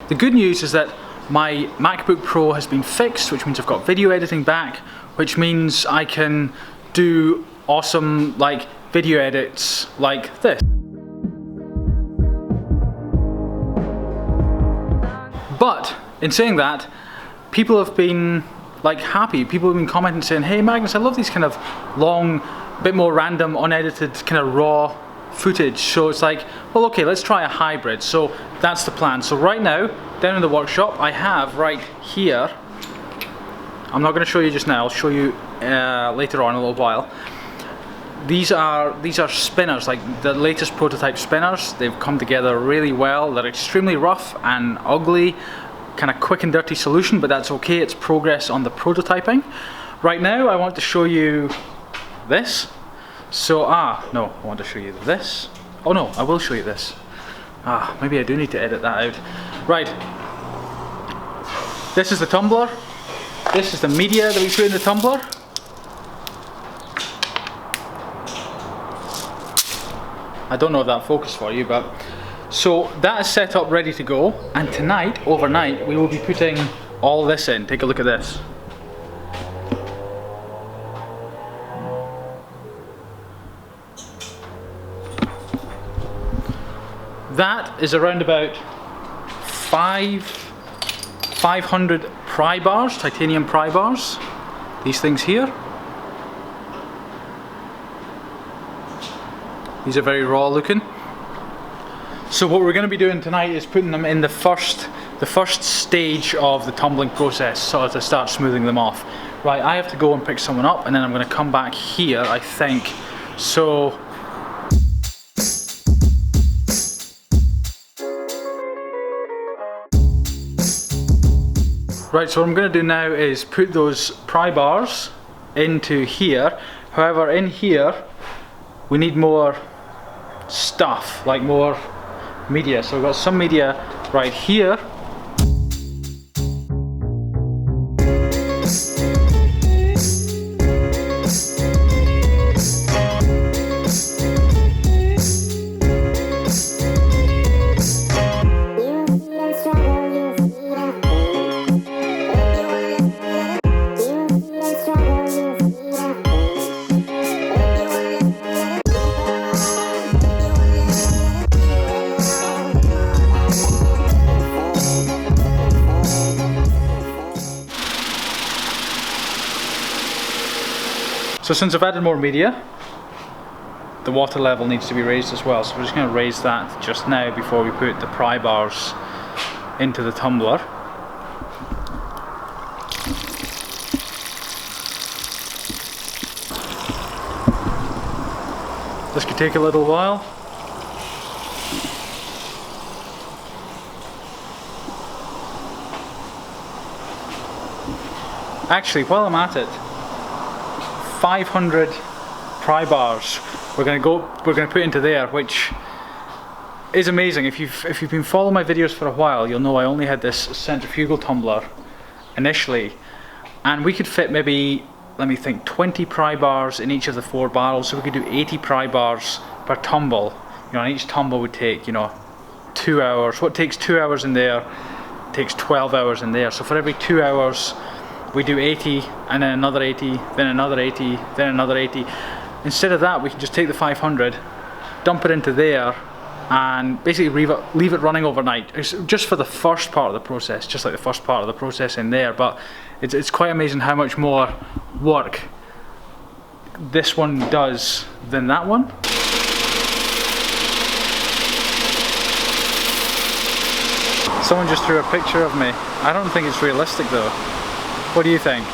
The good news is that my MacBook Pro has been fixed, which means I've got video editing back, which means I can do awesome like video edits like this. But in saying that, people have been like happy. People have been commenting saying, hey Magnus, I love these kind of long, bit more random, unedited, kind of raw footage. So it's like, well, okay, let's try a hybrid. So that's the plan. So right now, down in the workshop, I have right here, I'm not going to show you just now, I'll show you later on in a little while. These are spinners, like the latest prototype spinners. They've come together really well. They're extremely rough and ugly, kind of quick and dirty solution, but that's okay, it's progress on the prototyping. Right now I want to show you this. So, no, I want to show you this. Oh no, I will show you this. Maybe I do need to edit that out. Right, this is the tumbler. This is the media that we put in the tumbler. I don't know if that focused for you, but so that is set up ready to go, and tonight, overnight, we will be putting all this in. Take a look at this. That is around about 500 pry bars, titanium pry bars. These things here. These are very raw looking. So what we're going to be doing tonight is putting them in the first stage of the tumbling process, sort of to start smoothing them off. Right, I have to go and pick someone up, and then I'm going to come back here, I think. So right, so what I'm going to do now is put those pry bars into here. However, in here we need more stuff, like more media. So we've got some media right here. So since I've added more media, the water level needs to be raised as well. So we're just going to raise that just now before we put the pry bars into the tumbler. This could take a little while. Actually, while I'm at it, 500 pry bars we're going to put into there, which is amazing. If you've been following my videos for a while, you'll know I only had this centrifugal tumbler initially, and we could fit maybe, let me think, 20 pry bars in each of the 4 barrels, so we could do 80 pry bars per tumble. You know, and each tumble would take, you know, 2 hours. What takes 2 hours in there takes 12 hours in there. So for every 2 hours we do 80, and then another 80, then another 80, then another 80. Instead of that, we can just take the 500, dump it into there, and basically leave it running overnight. It's just for the first part of the process, just like the first part of the process in there. But it's quite amazing how much more work this one does than that one. Someone just threw a picture of me. I don't think it's realistic though. What do you think?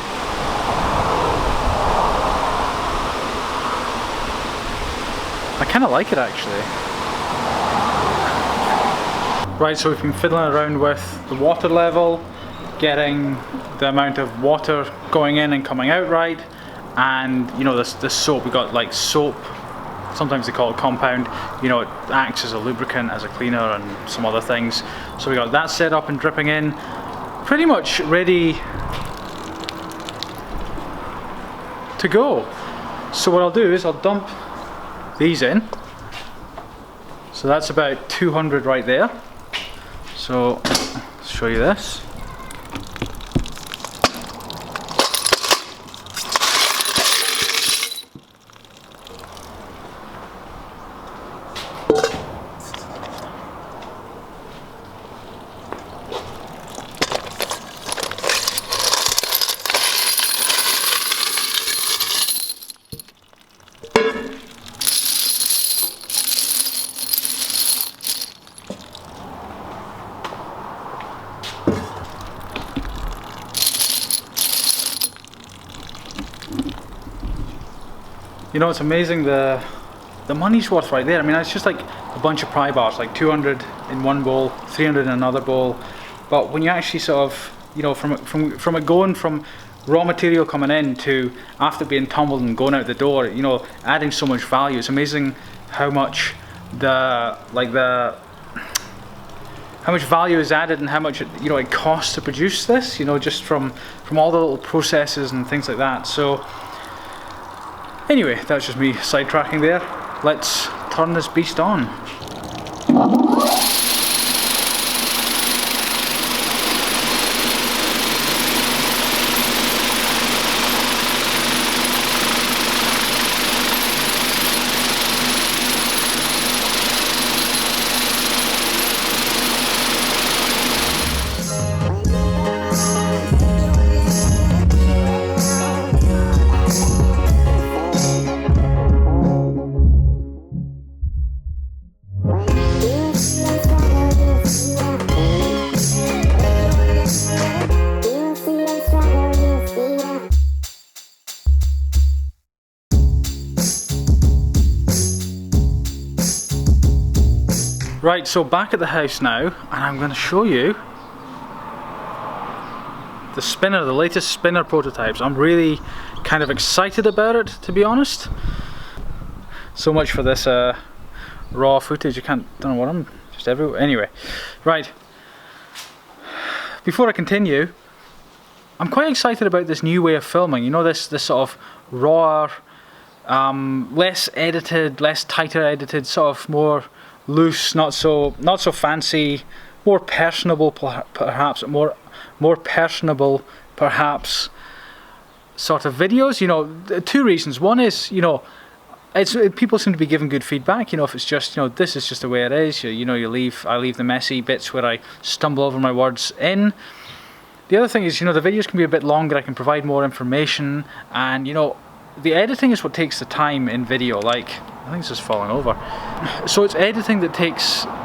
I kind of like it actually. Right, so we've been fiddling around with the water level, getting the amount of water going in and coming out right, and you know this soap, we got like soap, sometimes they call it compound, you know, it acts as a lubricant, as a cleaner and some other things. So we got that set up and dripping in, pretty much ready to go. So what I'll do is I'll dump these in. So that's about 200 right there. So let's show you this. You know, it's amazing the money's worth right there. I mean, it's just like a bunch of pry bars, like 200 in one bowl, 300 in another bowl. But when you actually sort of, you know, from it going from raw material coming in to after being tumbled and going out the door, you know, adding so much value. It's amazing how much how much value is added and how much it costs to produce this. You know, just from all the little processes and things like that. So. Anyway, that's just me sidetracking there. Let's turn this beast on. Right, so back at the house now, and I'm going to show you the spinner, the latest spinner prototypes. I'm really kind of excited about it, to be honest. So much for this raw footage. Don't know what I'm just everywhere. Anyway, right. Before I continue, I'm quite excited about this new way of filming. You know, this sort of raw, less edited, less tighter edited, sort of more loose, not so fancy, more personable perhaps, more personable perhaps sort of videos. You know, two reasons. One is, you know, people seem to be giving good feedback. You know, if it's just, you know, this is just the way it is. You know, I leave the messy bits where I stumble over my words in. The other thing is, you know, the videos can be a bit longer. I can provide more information, and you know, the editing is what takes the time in video. Like, I think it's just falling over. So it's editing that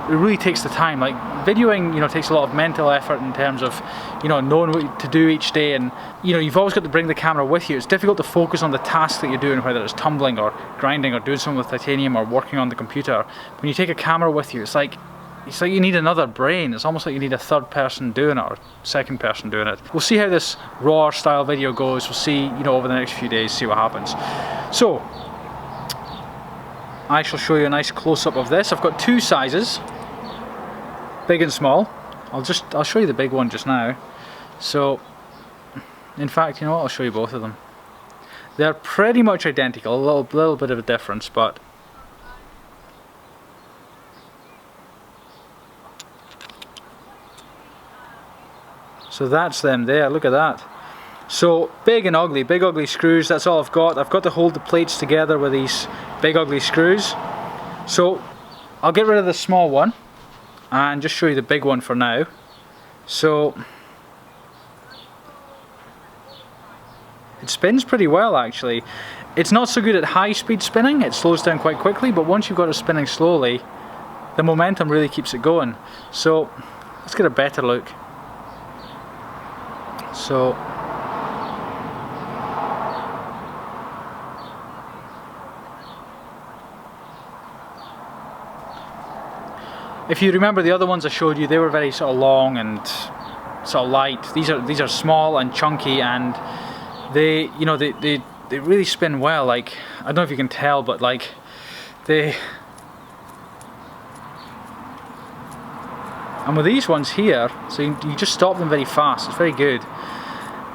really takes the time. Like, videoing, you know, takes a lot of mental effort in terms of, you know, knowing what to do each day, and you know, you've always got to bring the camera with you. It's difficult to focus on the task that you're doing, whether it's tumbling or grinding or doing something with titanium or working on the computer. When you take a camera with you, it's like you need another brain. It's almost like you need a third person doing it, or second person doing it. We'll see how this raw style video goes. We'll see, you know, over the next few days, see what happens. So I shall show you a nice close-up of this. I've got two sizes, big and small. I'll show you the big one just now. So, in fact, you know what? I'll show you both of them. They're pretty much identical, a little bit of a difference, but so that's them there. Look at that. So big and ugly, big ugly screws. That's all I've got. I've got to hold the plates together with these big ugly screws. So I'll get rid of the small one and just show you the big one for now. So it spins pretty well, actually. It's not so good at high speed spinning. It slows down quite quickly, but once you've got it spinning slowly, the momentum really keeps it going. So let's get a better look. So if you remember the other ones I showed you, they were very sort of long and sort of light. These are small and chunky, and they, you know, they really spin well. Like, I don't know if you can tell, but like and with these ones here, so you just stop them very fast. It's very good.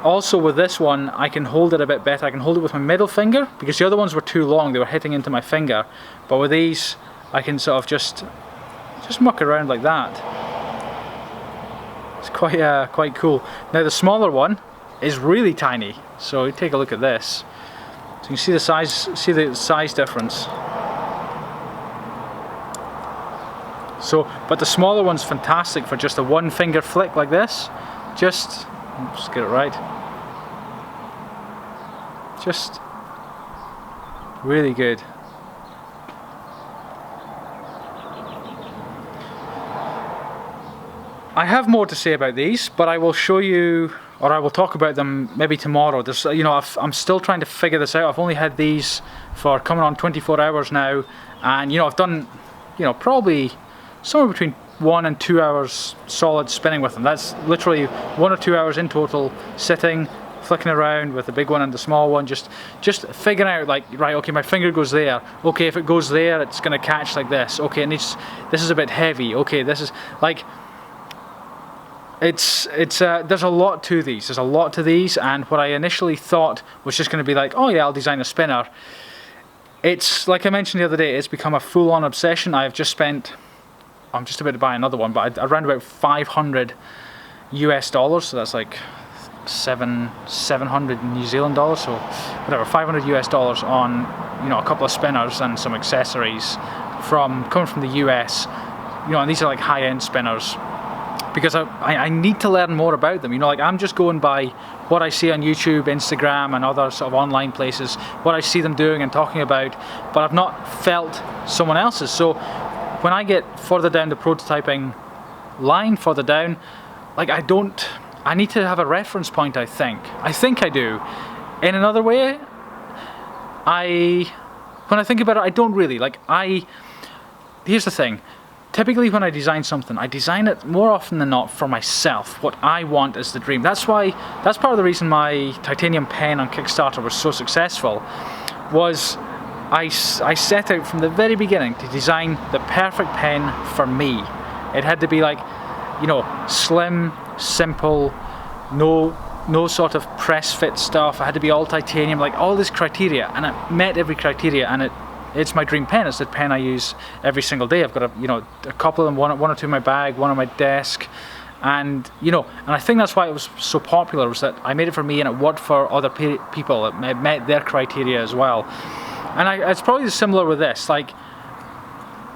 Also with this one, I can hold it a bit better. I can hold it with my middle finger, because the other ones were too long. They were hitting into my finger. But with these, I can sort of just muck around like that. It's quite cool. Now the smaller one is really tiny, so you take a look at this. So you can see the size difference. So, but the smaller one's fantastic for just a one finger flick like this. Just get it right. Just really good. I have more to say about these, but I will show you, or I will talk about them maybe tomorrow. There's, you know, I'm still trying to figure this out. I've only had these for coming on 24 hours now, and you know, I've done, you know, probably somewhere between 1 and 2 hours solid spinning with them. That's literally 1 or 2 hours in total, sitting, flicking around with the big one and the small one, just figuring out, like, right, okay, my finger goes there, okay, if it goes there, it's gonna catch like this, okay, it needs, this is a bit heavy, okay, this is, like, there's a lot to these. There's a lot to these, and what I initially thought was just going to be like, oh yeah, I'll design a spinner. It's, like I mentioned the other day, it's become a full-on obsession. I've just spent, I'm just about to buy another one, but around about $500 US, so that's like 700 New Zealand dollars, so whatever, $500 US on, you know, a couple of spinners and some accessories coming from the US, you know, and these are like high-end spinners. Because I need to learn more about them, you know, like I'm just going by what I see on YouTube, Instagram and other sort of online places, what I see them doing and talking about, but I've not felt someone else's. So when I get further down the prototyping line, further down, like I need to have a reference point, I think I do. In another way, when I think about it, I don't really, like here's the thing. Typically when I design something, I design it more often than not for myself. What I want is the dream. That's part of the reason my titanium pen on Kickstarter was so successful, was I set out from the very beginning to design the perfect pen for me. It had to be like, you know, slim, simple, no sort of press fit stuff. It had to be all titanium, like all this criteria, and it met every criteria, and it's my dream pen. It's the pen I use every single day. I've got a couple of them, one or two in my bag, one on my desk, and you know, and I think that's why it was so popular, was that I made it for me and it worked for other people. It met their criteria as well. And it's probably similar with this. Like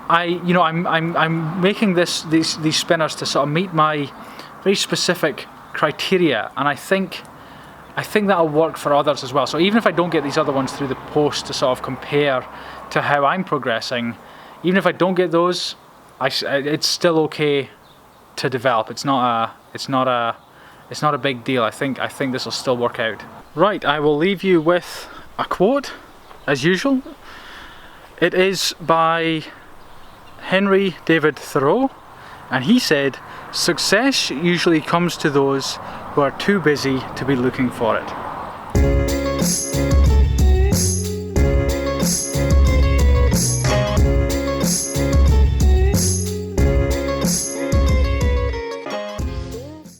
I'm making these spinners to sort of meet my very specific criteria, and I think that'll work for others as well. So even if I don't get these other ones through the post to sort of compare to how I'm progressing, even if I don't get those, it's still okay to develop. It's not a big deal. I think this will still work out. Right, I will leave you with a quote, as usual. It is by Henry David Thoreau, and he said, "Success usually comes to those who are too busy to be looking for it."